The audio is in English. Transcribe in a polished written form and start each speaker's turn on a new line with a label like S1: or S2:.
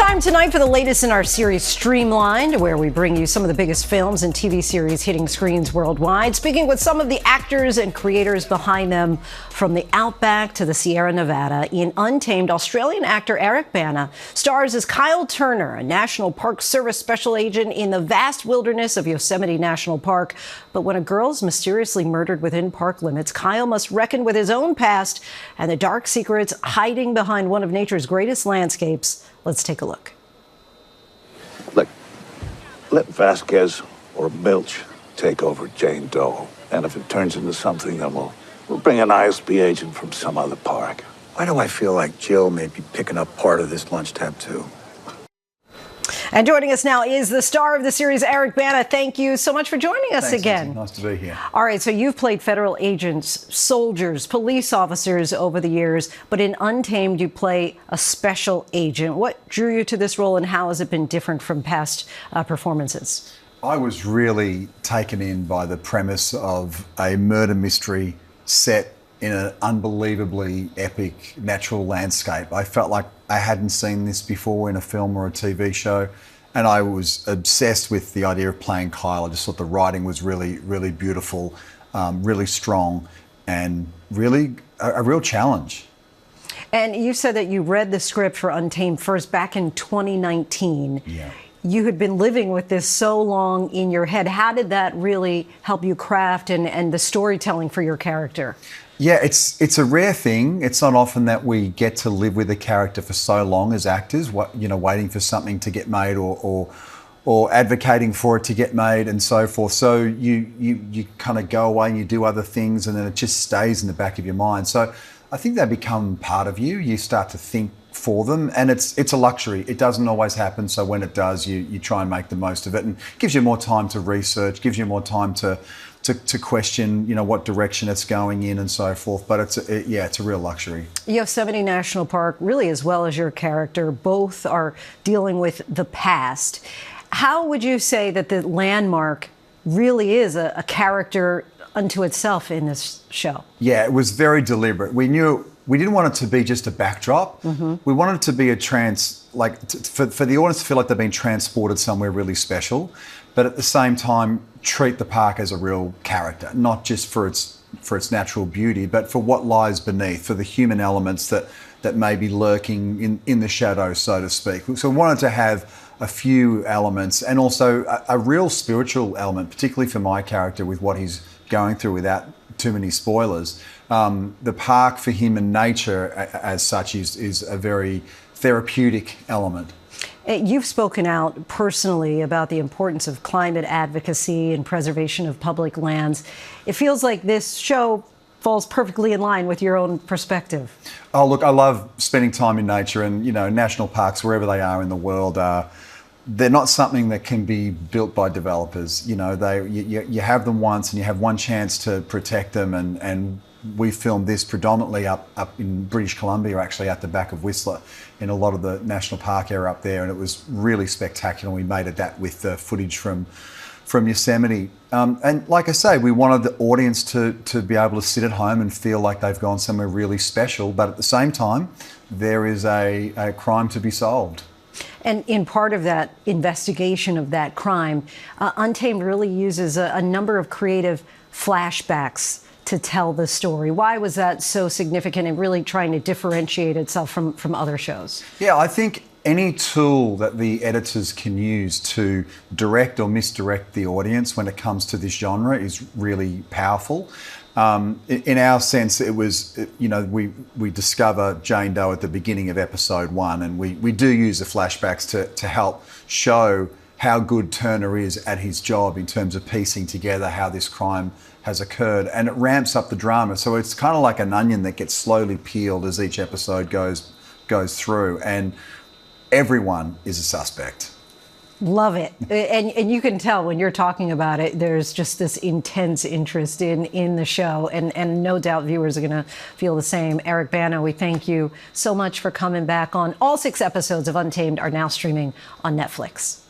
S1: Time tonight for the latest in our series Streamlined, where we bring you some of the biggest films and TV series hitting screens worldwide, speaking with some of the actors and creators behind them, from the Outback to the Sierra Nevada. In Untamed, Australian actor Eric Bana stars as Kyle Turner, a National Park Service special agent in the vast wilderness of Yosemite National Park. But when a girl is mysteriously murdered within park limits, Kyle must reckon with his own past and the dark secrets hiding behind one of nature's greatest landscapes. Let's take a look.
S2: Look, let Vasquez or Milch take over Jane Doe. And if it turns into something, then we'll bring an ISB agent from some other park.
S3: Why do I feel like Jill may be picking up part of this lunch tab, too?
S1: And joining us now is the star of the series, Eric Bana. Thank you so much for joining us again.
S3: Nice to be here.
S1: All right, so you've played federal agents, soldiers, police officers over the years, but in Untamed, you play a special agent. What drew you to this role, and how has it been different from past performances?
S4: I was really taken in by the premise of a murder mystery set in an unbelievably epic natural landscape. I felt like I hadn't seen this before in a film or a TV show, and I was obsessed with the idea of playing Kyle. I just thought the writing was really, really beautiful, really strong, and really a real challenge.
S1: And you said that you read the script for Untamed first back in 2019.
S4: Yeah.
S1: You had been living with this so long in your head. How did that really help you craft and the storytelling for your character?
S4: Yeah, it's a rare thing. It's not often that we get to live with a character for so long as actors, waiting for something to get made or advocating for it to get made and so forth. So you kind of go away and you do other things, and then it just stays in the back of your mind. So I think they become part of you. You start to think for them, and it's a luxury. It doesn't always happen, so when it does, you try and make the most of it, and gives you more time to research, gives you more time to question, what direction it's going in and so forth. But it's a real luxury. Yosemite
S1: National Park, really, as well as your character, both are dealing with the past. How would you say that the landmark really is a character unto itself in this show? Yeah, it was very deliberate. We knew we didn't want it to be just a backdrop. Mm-hmm. We wanted it to be for the audience to feel like they've been transported somewhere really special, but at the same time treat the park as a real character, not just for its natural beauty, but for what lies beneath, for the human elements that may be lurking in the shadows, so to speak. So we wanted to have a few elements, and also a real spiritual element, particularly for my character with what he's going through, without too many spoilers. The park for him and nature as such is a very therapeutic element. You've spoken out personally about the importance of climate advocacy and preservation of public lands. It feels like this show falls perfectly in line with your own perspective. Oh, look, I love spending time in nature, and, national parks, wherever they are in the world, they're not something that can be built by developers. You have them once, and you have one chance to protect them, and we filmed this predominantly up in British Columbia, actually at the back of Whistler, in a lot of the national park area up there, and it was really spectacular. We made it that with the footage from Yosemite. And like I say, we wanted the audience to be able to sit at home and feel like they've gone somewhere really special, but at the same time, there is a crime to be solved. And in part of that investigation of that crime, Untamed really uses a number of creative flashbacks to tell the story. Why was that so significant in really trying to differentiate itself from other shows? Yeah, I think any tool that the editors can use to direct or misdirect the audience when it comes to this genre is really powerful. In our sense, it was, we discover Jane Doe at the beginning of episode 1, and we do use the flashbacks to help show how good Turner is at his job in terms of piecing together how this crime has occurred, and it ramps up the drama. So it's kind of like an onion that gets slowly peeled as each episode goes through, and everyone is a suspect. Love it. And you can tell when you're talking about it, there's just this intense interest in the show, and no doubt viewers are going to feel the same. Eric Bana, we thank you so much for coming back on. All 6 episodes of Untamed are now streaming on Netflix.